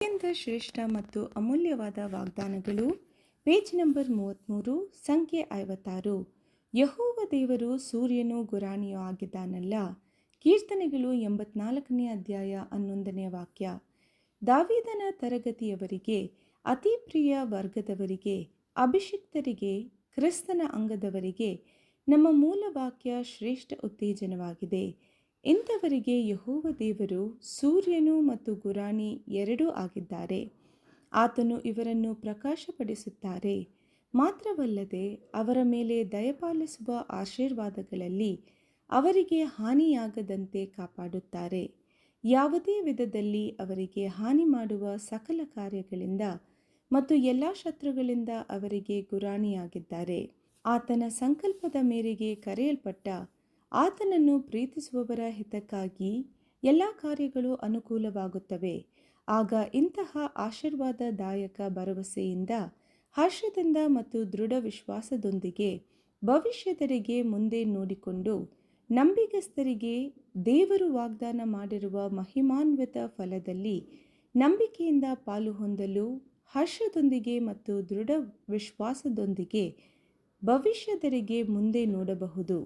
ಅತ್ಯಂತ ಶ್ರೇಷ್ಠ ಮತ್ತು ಅಮೂಲ್ಯವಾದ ವಾಗ್ದಾನಗಳು. ಪೇಜ್ ನಂಬರ್ 33, ಸಂಖ್ಯೆ 56. ಯೆಹೋವ ದೇವರು ಸೂರ್ಯನೂ ಗುರಾಣಿಯೂ ಆಗಿದ್ದಾನಲ್ಲ. ಕೀರ್ತನೆಗಳು 84ನೇ ಅಧ್ಯಾಯ 11ನೇ ವಾಕ್ಯ. ದಾವೀದನ ತರಗತಿಯವರಿಗೆ, ಅತಿ ಪ್ರಿಯ ವರ್ಗದವರಿಗೆ, ಅಭಿಷಿಕ್ತರಿಗೆ, ಕ್ರಿಸ್ತನ ಅಂಗದವರಿಗೆ ನಮ್ಮ ಮೂಲ ವಾಕ್ಯ ಶ್ರೇಷ್ಠ ಉತ್ತೇಜನವಾಗಿದೆ. ಇಂಥವರಿಗೆ ಯೆಹೋವ ದೇವರು ಸೂರ್ಯನು ಮತ್ತು ಗುರಾಣಿ ಎರಡೂ ಆಗಿದ್ದಾರೆ. ಆತನು ಇವರನ್ನು ಪ್ರಕಾಶಪಡಿಸುತ್ತಾರೆ. ಮಾತ್ರವಲ್ಲದೆ ಅವರ ಮೇಲೆ ದಯಪಾಲಿಸುವ ಆಶೀರ್ವಾದಗಳಲ್ಲಿ ಅವರಿಗೆ ಹಾನಿಯಾಗದಂತೆ ಕಾಪಾಡುತ್ತಾರೆ. ಯಾವುದೇ ವಿಧದಲ್ಲಿ ಅವರಿಗೆ ಹಾನಿ ಮಾಡುವ ಸಕಲ ಕಾರ್ಯಗಳಿಂದ ಮತ್ತು ಎಲ್ಲ ಶತ್ರುಗಳಿಂದ ಅವರಿಗೆ ಗುರಾಣಿಯಾಗಿದ್ದಾರೆ. ಆತನ ಸಂಕಲ್ಪದ ಮೇರೆಗೆ ಕರೆಯಲ್ಪಟ್ಟ ಆತನನ್ನು ಪ್ರೀತಿಸುವವರ ಹಿತಕ್ಕಾಗಿ ಎಲ್ಲ ಕಾರ್ಯಗಳು ಅನುಕೂಲವಾಗುತ್ತವೆ. ಆಗ ಇಂತಹ ಆಶೀರ್ವಾದದಾಯಕ ಭರವಸೆಯಿಂದ, ಹರ್ಷದಿಂದ ಮತ್ತು ದೃಢ ವಿಶ್ವಾಸದೊಂದಿಗೆ ಭವಿಷ್ಯದೆಡೆಗೆ ಮುಂದೆ ನೋಡಿಕೊಂಡು, ನಂಬಿಗಸ್ತರಿಗೆ ದೇವರು ವಾಗ್ದಾನ ಮಾಡಿರುವ ಮಹಿಮಾನ್ವಿತ ಫಲದಲ್ಲಿ ನಂಬಿಕೆಯಿಂದ ಪಾಲು ಹೊಂದಲು ಹರ್ಷದೊಂದಿಗೆ ಮತ್ತು ದೃಢ ವಿಶ್ವಾಸದೊಂದಿಗೆ ಭವಿಷ್ಯದೆಡೆಗೆ ಮುಂದೆ ನೋಡಬಹುದು.